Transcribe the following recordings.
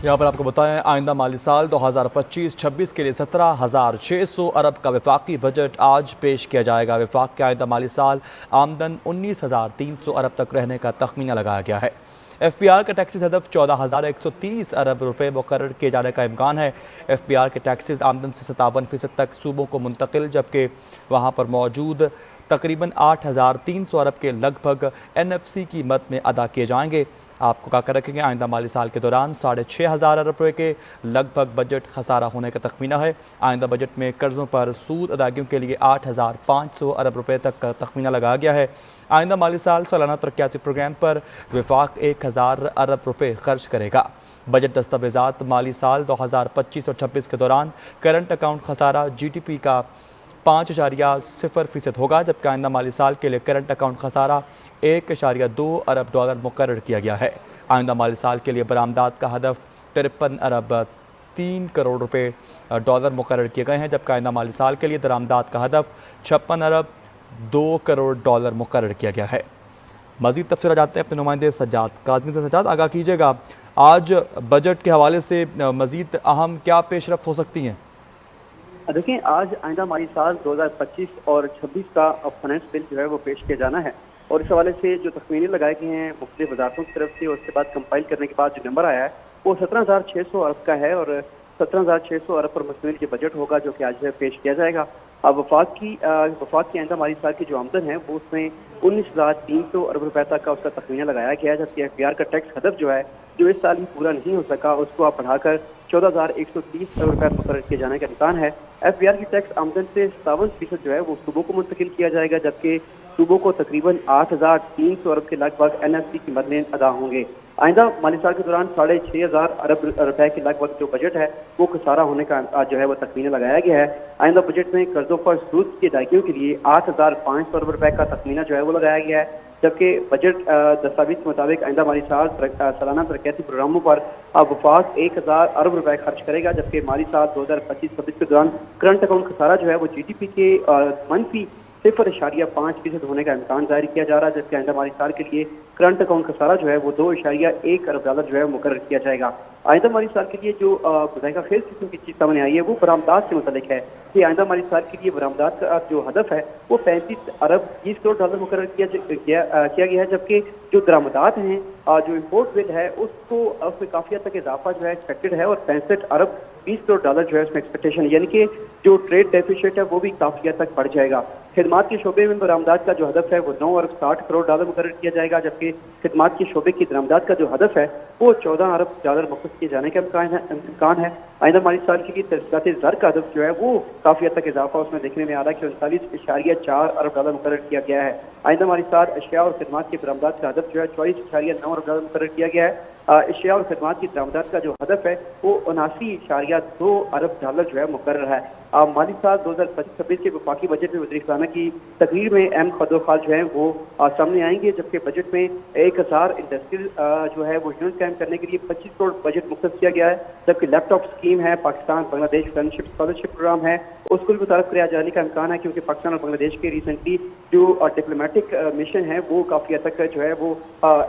यहाँ पर आपको बताएं, आइंदा माली साल 2025-26 के लिए 17,600 अरब का वफाकी बजट आज पेश किया जाएगा। वफाक के आइंदा माली साल आमदन 19,300 अरब तक रहने का तखमीना लगाया गया है। FPR का टैक्सेस हदफ 14,130 अरब रुपए मुकर्रर किए जाने का इम्कान है। FPR के टैक्सेस आमदन से 57% तक सूबों को मुंतकिल, जबकि वहाँ पर मौजूद तकरीबन 8,300 अरब के लगभग NFC कीमत में अदा किए जाएंगे। आपको क्या कर रखेंगे, आइंदा माली साल के दौरान 6,500 अरब रुपये के लगभग बजट खसारा होने का तखमीना है। आइंदा बजट में कर्ज़ों पर सूद अदायगियों के लिए 8,500 अरब रुपये तक का तखमीना लगाया गया है। आइंदा माली साल सालाना तरक्याती प्रोग्राम पर वफाक 1,000 अरब रुपये खर्च करेगा। बजट दस्तावेज़ात माली साल 2025 और 26 के दौरान करंट अकाउंट खसारा GDP का 5.0% होगा, जबकि आइंदा माली साल के लिए करंट अकाउंट खसारा 1.2 अरब डॉलर मुकर्रर किया गया है। आइंदा माली साल के लिए बरामदात का हदफ 53 अरब 3 करोड़ रुपए डॉलर मुकर्रर किए गए हैं, जबकि आइंदा माली साल के लिए दरामदात का हदफ 56 अरब 2 करोड़ डॉलर मुकर्रर किया गया है। मज़ीद तफसीलात जानते हैं अपने नुमाइंदे सज्जाद काज़मी से। सज्जाद, आगाह कीजिएगा, आज बजट के हवाले से मज़ीद अहम क्या पेशरफ्त हो सकती हैं? देखिए, आज आइंदा माली साल 2025 और 26 का फाइनेंस बिल जो है वो पेश किया जाना है और इस हवाले से जो तखमीने लगाए गए हैं मुख्तलिफ वजारतों की तरफ से, उसके बाद कंपाइल करने के बाद जो नंबर आया है वो 17,600 अरब का है और 17,600 अरब पर मुश्तमिल ये बजट होगा जो कि आज जो है पेश किया जाएगा। अब वफाक की आइंदा माली साल की जो आमदन है वो उसमें 19,300 अरब रुपए तक का उसका तखमीना लगाया गया है, जबकि FPR का टैक्स हदफ जो है जो इस साल ही पूरा नहीं हो सका उसको आप बढ़ाकर 14,130 अरब रुपए मुकर्रर किए जाने का इम्कान है। FPR की टैक्स आमदन से 57% जो है वो सूबों को मुंतकिल किया जाएगा, जबकि सूबों को तकरीबन 8,300 अरब के लगभग NFC की मद में अदा होंगे। आइंदा माली साल के दौरान 6,500 अरब रुपए के लगभग जो बजट है वो खसारा होने का जो है वो तखमीना लगाया गया है। आइंदा बजट में कर्जों पर सूद की अदायगियों के लिए 8,500 अरब रुपए का तखमीना जो है वो लगाया गया है, जबकि बजट दस्तावेज के मुताबिक आइंदा माली साल सालाना तरक्याती प्रोग्रामों पर वफाक 1,000 अरब रुपए खर्च करेगा, जबकि माली साल 2025-26 के दौरान करंट अकाउंट खसारा जो है वो GDP के मनफी 0.5% होने का इम्कान जाहिर किया जा रहा है, जबकि आइंदा माली साल के लिए करंट अकाउंट खसारा जो है वो 2.1 अरब डॉलर जो है मुकर्रर किया जाएगा। आइंदा माली साल के लिए जो ज़ायका खेल किस्म की चीज़ सामने आई है वो बरामदात से मुतल्लिक है कि आइंदा माली साल के लिए बरामदात का जो हदफ है वो 35 अरब 20 करोड़ डॉलर मुकर्रर किया गया है, जबकि जो दरामदात हैं जो इम्पोर्ट बिल है उसको उसमें काफ़ी हद तक इजाफा जो है एक्सपेक्टेड है और 65 अरब 20 करोड़ डॉलर जो है उसमें एक्सपेक्टेशन, यानी कि जो ट्रेड डेफिसिट है वो भी काफ़ी हद तक बढ़ जाएगा। खिदमात के शोबे में बरामदात का जो हदफ है वो 9 अरब 60 करोड़ डॉलर मुकर्रर किया जाएगा, जबकि खिदमात के शोबे की दरामदात का जो हदफ है वो 14 अरब डॉलर मुख्तस किए जाने का इम्कान है। आइंदा माली साल के लिए तरक्याती ज़र का हदफ जो है वो काफ़ी हद तक इजाफा उसमें देखने में आ रहा है कि 39.4 अरब डॉलर मुकर्रर किया गया है। आइंदा माली साल अशिया और खिदमात की बरामदात का हदफ जो है 44.9 अरब डॉलर मुकर्रर किया गया है। अशिया और खिदमात की दरामदात का जो हदफ है वो 79.2 अरब डॉलर जो है मुकर्रर है। माली साल 2025-26 के वफाकी बजट में वज़ीर ख़ज़ाना की तकरीर में अहम खदोखाल जो है वो सामने आएंगे, जबकि बजट में 1,000 इंडस्ट्रियल जो है वो यूनिट कायम करने के लिए 25 करोड़ बजट मुख्तस किया गया है, जबकि लैपटॉप स्कीम है, Pakistan Bangladesh friendship scholarship program है उसको भी मुतारफ किया जाने का इम्कान है, क्योंकि पाकिस्तान और बांग्लादेश के रिसेंटली जो डिप्लोमेटिक मिशन है वो काफ़ी हद तक जो है वो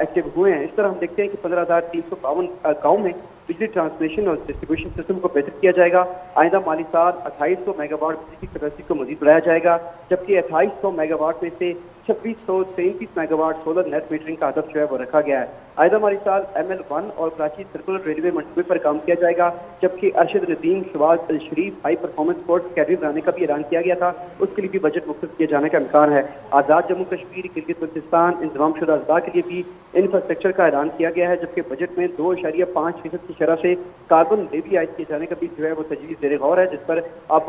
एक्टिव हुए हैं। इस तरह हम देखते हैं कि 15,352 गाँव में बिजली ट्रांसमिशन और डिस्ट्रीब्यूशन सिस्टम को बेहतर किया जाएगा। आइंदा माली साल 2800 मेगावाट बिजली की कैपेसिटी को मजीद बढ़ाया जाएगा, जबकि 2800 मेगावाट में से 2633 मेगावाट सोलर नेट मीटरिंग का हदफ जो है वो रखा गया है। आइंदा माली साल ML1 और कराची सर्कुलर रेलवे मंसूबे पर काम किया जाएगा, जबकि अरशद नदीम शवाज अल शरीफ हाई परफॉर्मेंस स्पोर्ट्स अकेडमी बनाने का भी ऐलान किया गया था, उसके लिए भी बजट मुख्तस किए जाने का इम्कान है। आज़ाद जम्मू कश्मीर गिलगित बल्तिस्तान इंतजाम शुदा अजला के लिए भी इंफ्रास्ट्रक्चर का ऐलान किया गया है, जबकि बजट में 2.5% की शरह से कार्बन लेवी आयद किए जाने का भी जो है वो तजवीज़ ज़ेर गौर है, जिस पर अब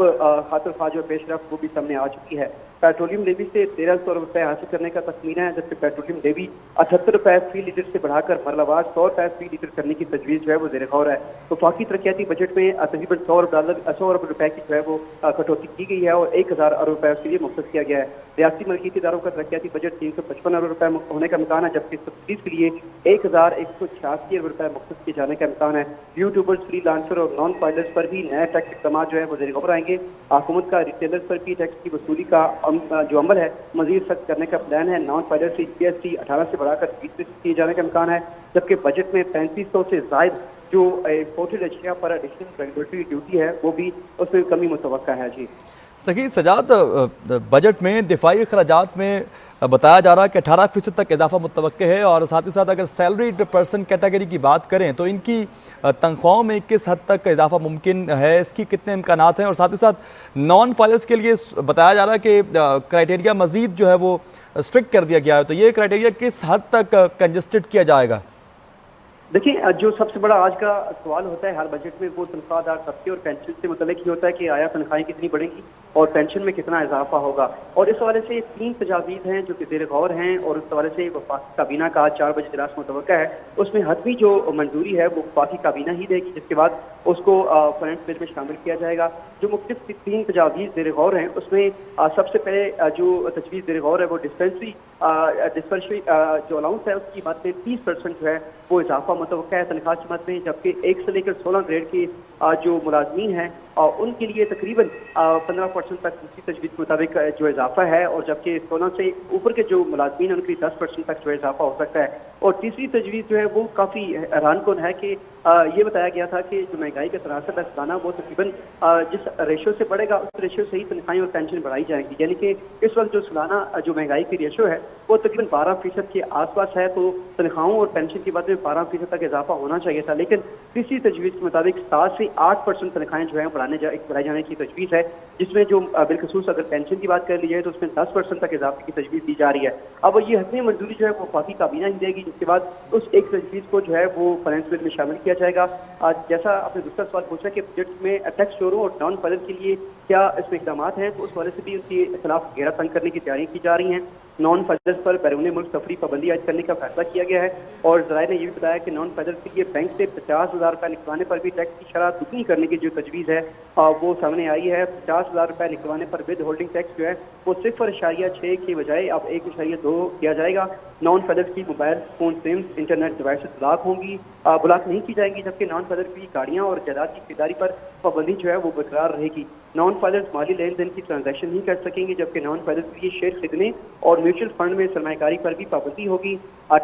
खातर ख्वाज और पेशरफ वो भी सामने आ चुकी है। पेट्रोलियम लेवी से 1,300 रुपए हासिल करने का तखमीना है, जबकि पेट्रोलियम लेवी 78 रुपए फी लीटर से बढ़ाकर मरलावार 100 रुपए फी लीटर करने की तजवीज़ जो है वो ज़ेर गौर है। तो वफाकी तरक्याती बजट में तकरीबन 100 अरब रुपए की जो है वो कटौती की गई है और 1,000 अरब रुपए उसके लिए मुख्तस किया गया है। रियासती मलकियती इदारों का तरक्याती बजट 355 अरब रुपए होने का इम्कान है, जबकि सब्सिडीज के लिए 1,186 अरब रुपए मुख्तस किए जाने का इम्कान है। यूट्यूबर्स, फ्रीलांसर और नॉन फाइलर्स पर भी नए टैक्स इक़दाम जो है वो ज़ेर गौर आएंगे। हुकूमत का रिटेलर्स पर भी टैक्स की वसूली का जो अमल है मजीद सख्त करने का प्लान है। नॉन फाइलर से GST 18 से बढ़ाकर 20% किए जाने का इम्कान है, जबकि बजट में 3500 से जायद जो इम्पोर्टेड अशिया पर एडिशनल रेगुलेटरी ड्यूटी है वो भी उसमें कमी मुतवक्का है जी। सही सजाद, बजट में दिफाई अखराजात में बताया जा रहा है कि 18% तक इजाफा मुतवक्के है, और साथ ही साथ अगर सैलरीड पर्सन कैटेगरी की बात करें तो इनकी तनख्वाहों में किस हद तक इजाफा मुमकिन है, इसकी कितने इम्कानात हैं, और साथ ही साथ नॉन फाइलर्स के लिए बताया जा रहा है कि क्राइटेरिया मजीद जो है वो स्ट्रिक्ट कर दिया गया है, तो ये क्राइटेरिया किस हद तक कंजस्टेड किया जाएगा? देखिए, जो सबसे बड़ा आज का सवाल होता है हर बजट में वो तनख्वाहदार तबके और पेंशन से मुतल्लिक ही होता है कि आया तनख्वाहें कितनी बढ़ेंगी और पेंशन में कितना इजाफा होगा। और इस हवाले से 3 तजावीज़ हैं जो कि ज़ेर गौर हैं, और उस हवाले से वफाकी काबीना का 4 बजे इजलास मुतवक्का है। उसमें हतमी जो मंजूरी है वो वफाकी काबीना ही देगी, जिसके बाद उसको फाइनेंस बिल में शामिल किया जाएगा। जो मुख्तलिफ 3 तजावीज़ ज़ेर गौर हैं उसमें सबसे पहले जो तजवीज़ ज़ेर गौर है वो डिस्पेंसरी जो अलाउंस है उसकी कीमत में 30% जो है वो इजाफा मुतवक्का है तनख्वाह की कीमत में, जबकि 1 से लेकर 16 ग्रेड के जो मुलाजमीन हैं उनके लिए तकरीबन 15% तक दूसरी तजवीज़ के मुताबिक जो इजाफा है, और जबकि 16 से ऊपर के जो मुलाजमीन हैं उनके लिए 10% तक जो इजाफा हो सकता है। और तीसरी तजवीज़ जो है वो काफ़ी हैरानकुन है कि ये बताया गया था कि जो महंगाई का तनासब है सालाना वो तकरीबन जिस रेशो से बढ़ेगा उस रेशो से ही तनख्वाहें और पेंशन बढ़ाई जाएंगी, यानी कि इस वक्त जो सालाना जो महंगाई की रेशो है वो तकरीबन 12% के आसपास है, तो तनख्वाहों और पेंशन की बात में 12% तक इजाफा होना चाहिए था। लेकिन तीसरी तजवीज़ के मुताबिक 7 से 8% तनख्वाहें जो है बढ़ाए जाने की तजवीज़ है, जिसमें जो बिलखसूस अगर पेंशन की बात कर ली जाए तो उसमें 10% तक इजाफे की तजवीज़ दी जा रही है। अब ये हतमी मंजूरी जो है वो वफाकी काबीना ही देगी, जिसके बाद उस एक तजवीज़ को जो है वो फाइनेंस बिल में शामिल किया जाएगा। जैसा आपने दूसरा सवाल पूछा कि बजट में टैक्स चोरों और नॉन फाइलर के लिए क्या इसमें इकदाम हैं, तो उस वाले से भी उनके खिलाफ घेरा तंग करने की तैयारियां की जा रही हैं। नॉन फाइलर्स पर बैरून मुल्क सफरी पाबंदी आयद करने का फैसला किया गया है, और ज़राए ने यह भी बताया कि नॉन फाइलर्स के लिए बैंक से 50,000 रुपये निकलवाने पर भी टैक्स की शरह दुगनी करने की जो तजवीज़ है वो सामने आई है। 50,000 रुपये निकलवाने पर विद होल्डिंग टैक्स जो है वो 0.6 की बजाय अब 1.2 किया जाएगा। नॉन फाइलर्स की mobile phone sims internet devices block नहीं की जाएंगी, जबकि नॉन फाइलर की गाड़ियाँ और जायदाद की खरीदारी पर पाबंदी जो है वो बरकरार रहेगी। नॉन फाइलर्स माली लेन देन की ट्रांजैक्शन नहीं कर सकेंगे, जबकि नॉन फाइलर्स के लिए शेयर खरीदने और म्यूचुअल फंड में सरमायाकारी पर भी पाबंदी होगी।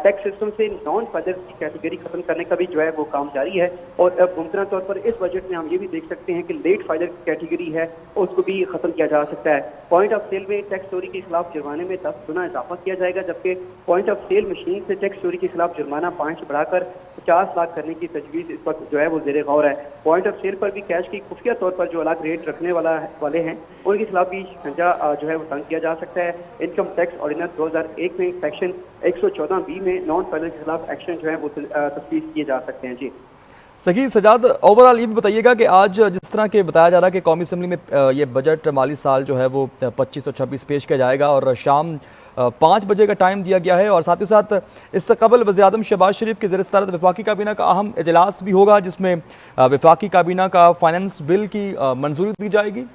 टैक्स सिस्टम से नॉन फाइलर्स की कैटेगरी खत्म करने का भी जो है वो काम जारी है, और अब मुमकिन तौर पर इस बजट में हम ये भी देख सकते हैं कि लेट फाइलर की कैटेगरी है उसको भी खत्म किया जा सकता है। पॉइंट ऑफ सेल में टैक्स चोरी के खिलाफ जुर्माने में 10 गुना इजाफा किया जाएगा, जबकि पॉइंट ऑफ सेल मशीन से टैक्स चोरी के खिलाफ जुर्माना 5 से बढ़ाकर 50 लाख करने की तजवीज़ इस वक्त जो है वो ज़ेर गौर है। पॉइंट ऑफ सेल पर भी कैश की खुफिया तौर पर जो अलग रेट रखने वाले हैं उनके खिलाफ भी शिकंजा जो है वो तंग किया जा सकता है। इनकम टैक्स ऑर्डिनेंस 2001 में सेक्शन 114B में नॉन फाइलर के खिलाफ एक्शन जो है वो तस्दीक किए जा सकते हैं। जी सही सजाद, ओवरऑल ये भी बताइएगा कि आज जिस तरह के बताया जा रहा है कि कौमी असम्बली में ये बजट माली साल जो है वो 25 और 26 पेश किया जाएगा, और शाम 5 बजे का टाइम दिया गया है, और साथ ही साथ इससे कबल वज़ीर-ए-आज़म शहबाज शरीफ की ज़ेर सदारत वफाकी काबीना का अहम इजलास भी होगा, जिसमें वफाकी काबीना का फाइनेंस बिल की मंजूरी दी जाएगी।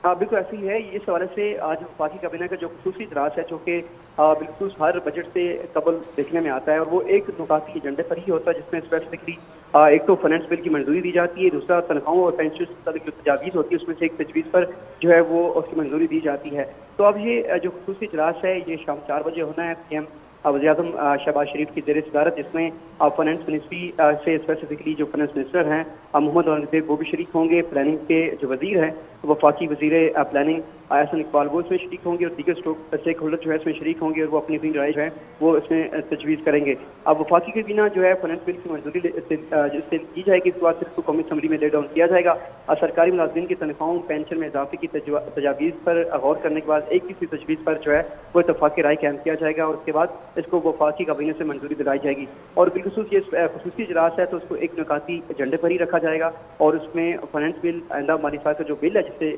हाँ, बिल्कुल ऐसे ही है। इस हवाले से आज वफाकी काबीना का जो खुसूसी इजलास है, जो कि बिल्कुल हर बजट से कबल देखने में आता है, और वो एक नुकाती एजेंडे पर ही होता है, जिसमें स्पेसिफिकली एक तो फाइनेंस बिल की मंजूरी दी जाती है, दूसरा तनख्वाहों और पेंशन से जो तजावीज़ होती है उसमें से एक तजवीज़ पर जो है वो उसकी मंजूरी दी जाती है। तो अब ये जो खुसूसी इजलास है ये शाम 4 बजे होना है। PM वज़ीर-ए-आज़म शहबाज शरीफ की ज़ेर सदारत, जिसमें फाइनेंस मिनिस्ट्री से स्पेसिफिकली जो फाइनेंस मिनिस्टर हैं मोहम्मद औरंगज़ेब वो भी शरीक होंगे, प्लानिंग के जो वज़ीर हैं वफाकी वज़ीर प्लानिंग एहसन इकबाल वो इसमें शरीक होंगे, और दीगर स्टेक होल्डर जो है इसमें शरीक होंगे, और वो अपनी अपनी राय जो है वो इसमें तजवीज़ करेंगे। अब वफाकी काबीना जो है फाइनेंस बिल की मंजूरी जिससे की जाएगी, इसके बाद इसको कौमी असम्बली में ले डाउन किया जाएगा। सरकारी मुलाजिम की तनख्वाहों पेंशन में इजाफे की तजावीज़ पर गौर करने के बाद एक किसी तजवीज़ पर जो है वो इत्तफाक़ी राय कायम किया जाएगा, और उसके बाद इसको वफाकी काबीना से मंजूरी दिलाई जाएगी। और बिलखुसूस ये खुसूसी इजलास है तो उसको एक नुकाती एजेंडे पर ही रखा जाएगा, और उसमें फाइनेंस बिल आइंदा माली साल का जो बिल है जिसे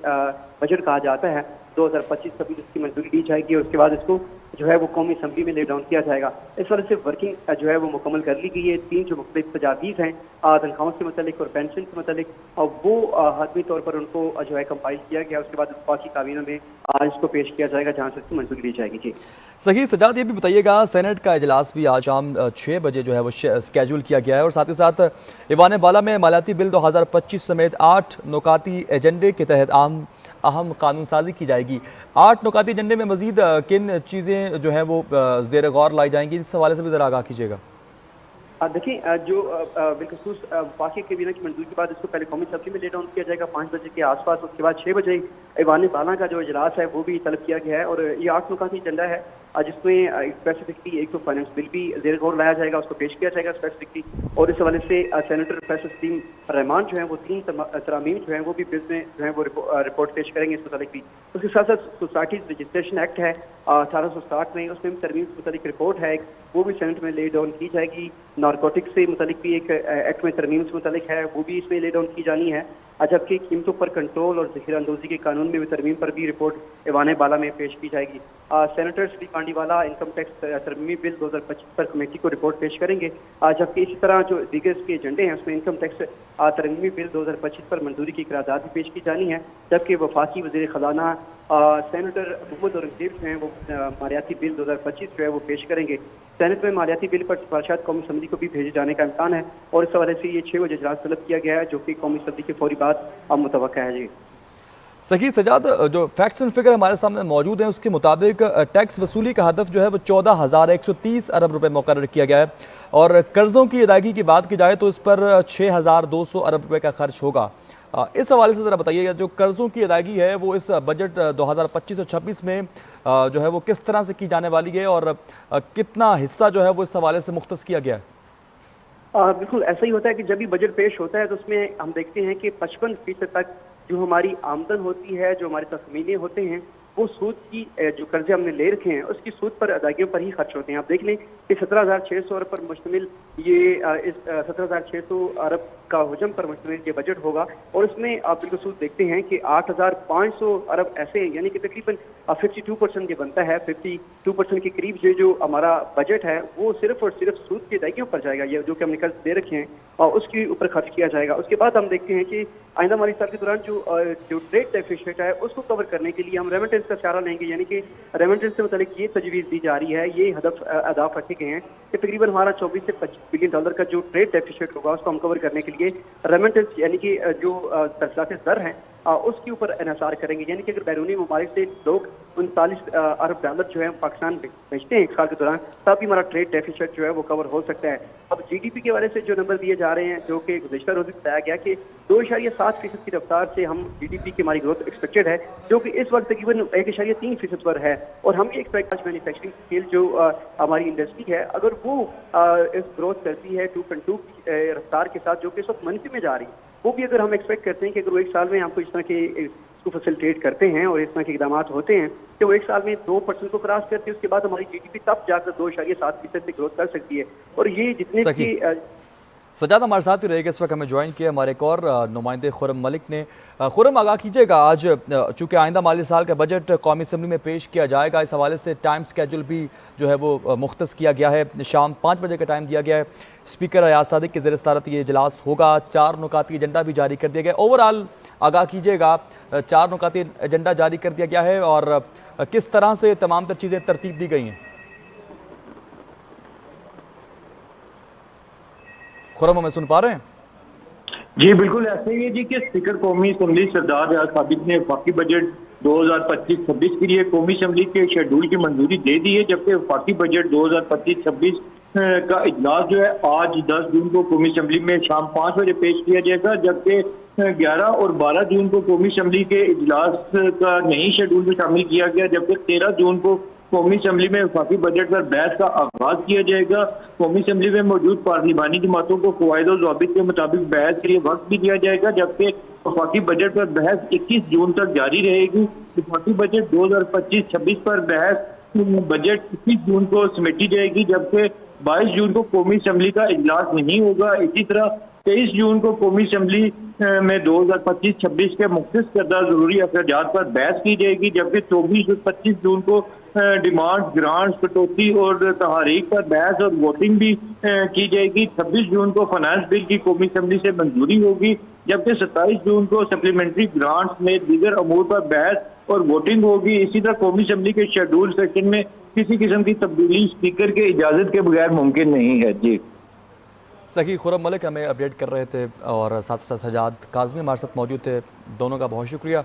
बजट कहा जाता है 2025-26 इसकी मंजूरी दी जाएगी, और उसके बाद इसको जो है वो कौमी असम्बली में ले डाउन किया जाएगा। इस वजह से वर्किंग जो है वो मुकम्मल कर ली गई है। 3 जो मुख्तलिफ तजावीज़ हैं तनख्वाहों से मुतल्लिक और पेंशन से मुतल्लिक, वो हतमी तौर पर उनको जो है कंपाइल किया गया, उसके बाद वफाकी काबीना में आज इसको पेश किया जाएगा, जहाँ से इसकी मंजूरी दी जाएगी। जी सही सजाद, ये भी बताइएगा सेनेट का इजलास भी आज शाम 6 बजे जो है वो स्केड्यूल किया गया है, और साथ ही साथ ईवान बाला में मालियाती बिल 2025 समेत 8 नुकाती एजेंडे के तहत अहम कानून साजी की जाएगी। 8 नुकाती एजेंडे में मजीद किन चीज़ें जो हैं वो ज़ेर गौर लाई जाएंगी, इस हवाले से भी ज़रा आगाह कीजिएगा। देखिए जो बिलखसूस वफाकी कैबिनेट की मंजूरी के बाद इसको पहले कौमी असम्बली में ले डाउन किया जाएगा 5 बजे के आसपास। उसके बाद 6 बजे ऐवान बाला का जो इजलास है वो भी तलब किया गया है और ये 8 नुकाती एजेंडा है जिसमें स्पेसिफिकली एक तो फाइनेंस बिल भी जेर गौर लाया जाएगा, उसको पेश किया जाएगा स्पेसिफिकली। और इस हवाले से सेनेटर फैसल सलीम रहमान जो है वो 3 तरामीम जो है वो भी बिल में जो है वो रिपोर्ट पेश करेंगे इस मुतालिक भी। उसके साथ साथ सोसाइटीज रजिस्ट्रेशन एक्ट है 1860 में, उसमें तरमीम से मुतालिक रिपोर्ट है वो भी सेनेट में ले डाउन की जाएगी। नारकोटिक्स से मुतालिक भी एक एक्ट में तरमीम से मुतालिक है वो भी इसमें ले डाउन की जानी है। जबकि कीमतों पर कंट्रोल और ज़ख़ीरा अंदोज़ी के कानून में भी तरमीम पर भी रिपोर्ट ऐवान बाला में पेश की जाएगी। Senator Shri Pandiwala income tax तरमीमी बिल 2025 पर कमेटी को रिपोर्ट पेश करेंगे। जबकि इसी तरह जो दीगर इसके एजेंडे हैं उसमें इनकम टैक्स तरमीमी बिल 2025 पर मंजूरी की करारदाद भी पेश की जानी है। जबकि वफाकी वज़ीर ख़ज़ाना सेनेटर मोहम्मद औरंगज़ेब जो हैं वो मालियाती बिल 2025 जो है वो पेश करेंगे। सेनेट में मालियाती बिल पर सिफारिशात कौमी असम्बली को भी भेजे जाने का इम्कान है और इस हवाले से ये 6 बजे इजलास तलब किया गया है जो कि कौमी असम्बली के फौरी बाद अब मुतवक्का है। जी सही सजाद, जो फैक्ट्स एंड फिगर हमारे सामने मौजूद हैं उसके मुताबिक टैक्स वसूली का हदफ जो है वो 14,130 अरब रुपए मुकर्रर किया गया है और कर्ज़ों की अदायगी की बात की जाए तो इस पर 6,200 अरब रुपए का खर्च होगा। इस हवाले से ज़रा बताइएगा जो कर्ज़ों की अदायगी है वो इस बजट 2025 और 26 में जो है वो किस तरह से की जाने वाली है और कितना हिस्सा जो है वो इस हवाले से मुख्तस किया गया है? बिल्कुल ऐसा ही होता है कि जब भी बजट पेश होता है तो उसमें हम देखते हैं कि 55% तक जो हमारी आमदन होती है, जो हमारे तखमीने होते हैं, वो सूद की जो कर्जे हमने ले रखे हैं उसकी सूद पर अदायगियों पर ही खर्च होते हैं। आप देख लें कि 17,600 अरब पर मुश्तमिल ये इस 17,600 अरब का हुजम पर मुश्तमिल ये बजट होगा और उसमें आप बिल्कुल सूद देखते हैं कि 8,500 अरब ऐसे यानी कि तकरीबन 52% ये बनता है। 52% के करीब जो हमारा बजट है वो सिर्फ और सिर्फ सूद की अदायगियों पर जाएगा, ये जो कि हमने कर्ज दे रखे हैं और उसके ऊपर खर्च किया जाएगा। उसके बाद हम देखते हैं कि आइंदा माली साल के दौरान जो ट्रेड डेफिसिट है उसको कवर करने के लिए हम रेमिटेंस का सहारा लेंगे, यानी कि रेमिटेंस से मतलब ये तजवीज़ दी जा रही है, ये हदफ अहदाफ रखे गए हैं कि तकरीबन हमारा 24 से 25 बिलियन डॉलर का जो ट्रेड डेफिसिट होगा उसको हम कवर करने के लिए रेमिटेंस यानी कि जो तरसात दर हैं उसके ऊपर इन्हिसार करेंगे। यानी कि अगर बैरूनी ममालिक से लोग 39 अरब डॉलर जो है पाकिस्तान भेजते हैं एक साल के दौरान, तब भी हमारा ट्रेड डेफिसिट जो है वो कवर हो सकता है। अब GDP के हवाले से जो नंबर दिए जा रहे हैं जो कि गुज़िश्ता रोज़ बताया गया कि 2.7% की रफ्तार से हम GDP की हमारी ग्रोथ एक्सपेक्टेड है, जो कि इस वक्त तकरीबन 1.3% पर है। और हम ये एक्सपेक्ट मैन्युफैक्चरिंग स्केल जो हमारी इंडस्ट्री है अगर वो इस ग्रोथ करती है 2.2 रफ्तार के साथ जो कि इस वक्त मनफी में जा रही है, वो भी अगर हम एक्सपेक्ट करते हैं कि अगर वो एक साल में हमको इस तरह के इसको फैसिलिटेट करते हैं और इस तरह के इकदाम होते हैं कि वो एक साल में 2% को क्रॉस करते हैं, उसके बाद हमारी GDP तब जाकर 2.7% से ग्रोथ कर सकती है। और ये जितने की सजाद हमारे साथ ही रहेगा, इस वक्त हमें ज्वाइन किया हमारे एक और नुमाइंदे खुरम मलिक ने। खुरम, आगाह कीजिएगा, आज चूँकि आइंदा माली साल का बजट कौमी असम्बली में पेश किया जाएगा, इस हवाले से टाइम स्केड्यूल भी जो है वो मुख्तस किया गया है, शाम 5 बजे का टाइम दिया गया है। स्पीकर अयाज सादिक के ज़ेर सदारत ये इजलास होगा, 4 नुकाती एजेंडा भी जारी कर दिया गया। ओवरऑल आगाह कीजिएगा, 4 नुकाती एजेंडा जारी कर दिया गया है और किस तरह से तमाम तर चीज़ें तरतीब दी गई हैं? खुरम, हमें सुन पा रहे हैं? जी बिल्कुल ऐसे ही है जी कि स्पीकर कौमी असम्बली सरदार अयाज सादिक ने वफाकी बजट 2025-26 के लिए कौमी असम्बली के शेड्यूल की मंजूरी दे दी है, जबकि वफाकी बजट 2025-26 का इजलास जो है आज 10 जून को कौमी असम्बली में शाम 5 बजे पेश किया जाएगा, जबकि 11 और 12 जून को कौमी असम्बली के इजलास का नई शेड्यूल में शामिल किया गया, जबकि 13 जून को कौमी असम्बली में वफाकी बजट पर बहस का आगाज किया जाएगा। कौमी असम्बली में मौजूद पार्लिमानी जमातों को क़वाइद और ज़वाबित के मुताबिक बहस के लिए वक्त भी दिया जाएगा, जबकि वफाकी बजट पर बहस 21 जून तक जारी रहेगी। वफाकी बजट 2025-26 पर बहस बजट 21 जून को समेटी जाएगी, जबकि 22 जून को कौमी असम्बली का इजलास नहीं होगा। इसी तरह 23 जून को कौमी असम्बली में 2025-26 के मुख्तस करदा जरूरी अखराजात पर बहस की जाएगी, जबकि 24 और 25 जून को डिमांड, ग्रांट्स, कटौती और तहारीक पर बहस और वोटिंग भी की जाएगी। 26 जून को फाइनेंस बिल की कौमी असम्बली से मंजूरी होगी, जबकि 27 जून को सप्लीमेंट्री ग्रांट्स में दीगर अमूर पर बहस और वोटिंग होगी। इसी तरह कौमी असम्बली के शेड्यूल सेक्शन में किसी किस्म की तब्दीली स्पीकर के इजाजत के बगैर मुमकिन नहीं है। जी सही, खुरम मलिक हमें अपडेट कर रहे थे और साथ साथ सजाद काज़मी हमारे साथ मौजूद थे, दोनों का बहुत शुक्रिया।